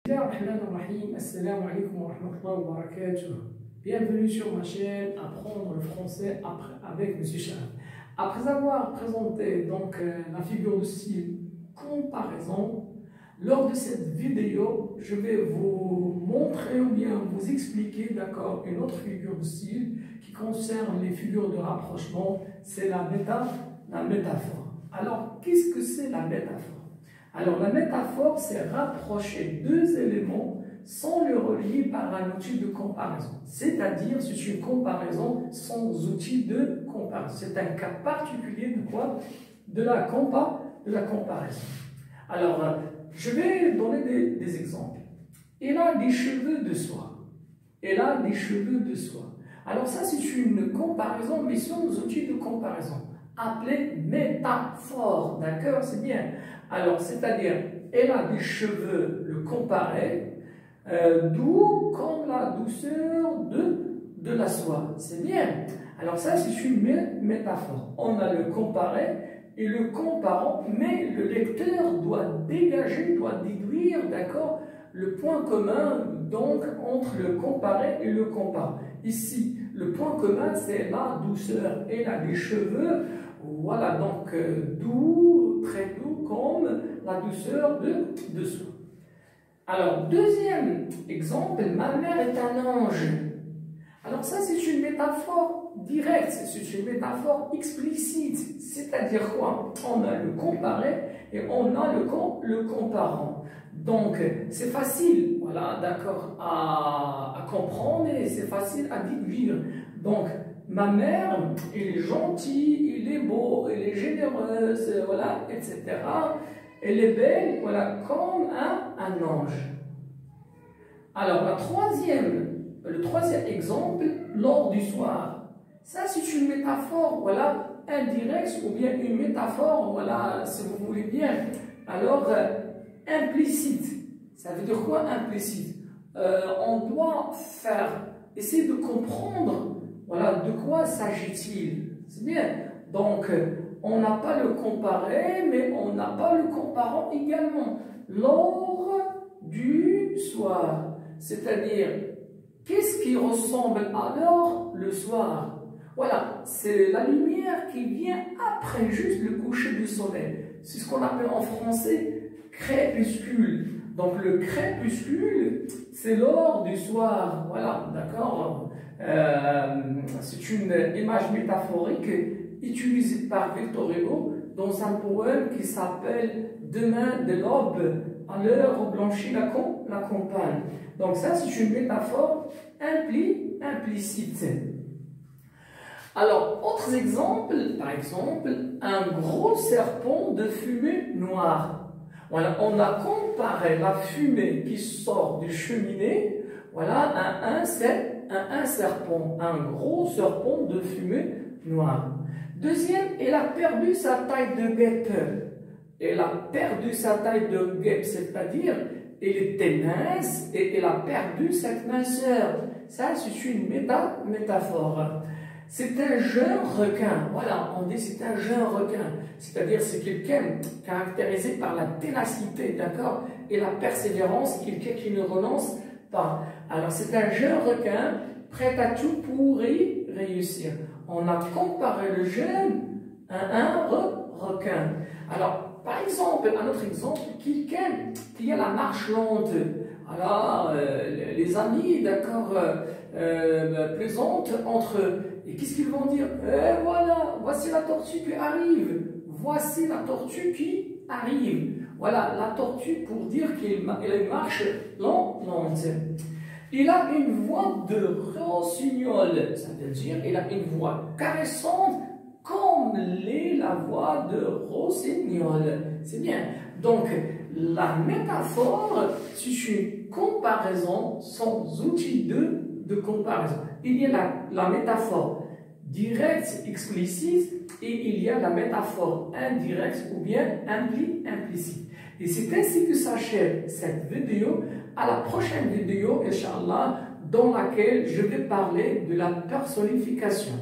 Bismillahirrahmanirrahim. Assalamu alaikum wa rahmatullahi wa barakatuh. Bienvenue sur ma chaîne Apprendre le français avec M. Shahab. Après avoir présenté donc la figure de style comparaison, lors de cette vidéo, je vais vous montrer ou bien vous expliquer d'accord une autre figure de style qui concerne les figures de rapprochement, c'est la métaphore. Alors, qu'est-ce que c'est la métaphore? Alors, la métaphore, c'est rapprocher deux éléments sans les relier par un outil de comparaison. C'est-à-dire, c'est une comparaison sans outil de comparaison. C'est un cas particulier de quoi? De la comparaison. Alors, je vais donner des exemples. Il a des cheveux de soie. Elle a des cheveux de soie. Alors, ça, c'est une comparaison, mais sans outil de comparaison. Appelée métaphore. D'accord? C'est bien. Alors, c'est-à-dire, elle a des cheveux, le comparé, doux comme la douceur de la soie. C'est bien. Alors, ça, c'est une métaphore. On a le comparé et le comparant, mais le lecteur doit dégager, doit déduire, d'accord, le point commun, donc, entre le comparé et le comparant. Ici, le point commun, c'est la douceur. Elle a des cheveux, voilà, donc, doux, très doux, comme la douceur de soie. Alors, deuxième exemple, ma mère est un ange. Alors ça, c'est une métaphore directe, c'est une métaphore explicite. C'est-à-dire quoi? On a le comparé et on a le comparant. Donc, c'est facile, voilà, d'accord, à comprendre et c'est facile à déduire. Donc, ma mère, elle est gentille, il est beau, elle est généreuse, voilà, etc. Elle est belle, voilà, comme un ange. Alors, le troisième exemple, lors du soir. Ça, c'est une métaphore, voilà, indirecte ou bien une métaphore, voilà, si vous voulez bien. Alors, implicite. Ça veut dire quoi, implicite? On doit essayer de comprendre, voilà, de quoi s'agit-il. C'est bien. Donc, on n'a pas le comparé, mais on n'a pas le comparant également. Lors du soir, c'est-à-dire, qu'est-ce qui ressemble alors le soir? Voilà, c'est la lumière qui vient après juste le coucher du soleil. C'est ce qu'on appelle en français crépuscule. Donc, le crépuscule, c'est l'heure du soir. Voilà, d'accord? C'est une image métaphorique utilisé par Victor Hugo dans un poème qui s'appelle Demain de l'aube, à l'heure où blanchit la campagne. Donc ça, c'est une métaphore implicite. Alors, autres exemples, par exemple, un gros serpent de fumée noire. Voilà, on a comparé la fumée qui sort des cheminées, voilà, à un serpent, un gros serpent de fumée noire. Deuxième, elle a perdu sa taille de guêpe. Elle a perdu sa taille de guêpe, c'est-à-dire, elle était mince et elle a perdu cette minceur. Ça, c'est une métaphore. C'est un jeune requin. Voilà, on dit c'est un jeune requin. C'est-à-dire, c'est quelqu'un caractérisé par la ténacité, d'accord, et la persévérance, quelqu'un qui ne renonce pas. Alors, c'est un jeune requin prêt à tout pour y réussir. On a comparé le jeune à un requin. Alors, par exemple, un autre exemple, quelqu'un qui a la marche lente. Alors, les amis, d'accord, plaisantent entre eux. Et qu'est-ce qu'ils vont dire? Voilà, voici la tortue qui arrive. Voici la tortue qui arrive. Voilà, la tortue pour dire qu'elle a une marche lente. Il a une voix de rossignol, ça veut dire qu'il a une voix caressante comme l'est la voix de rossignol. C'est bien. Donc, la métaphore, c'est une comparaison sans outil de comparaison. Il y a la métaphore directe, explicite, et il y a la métaphore indirecte ou bien implicite. Et c'est ainsi que s'achève cette vidéo. À la prochaine vidéo, Inch'Allah, dans laquelle je vais parler de la personnification.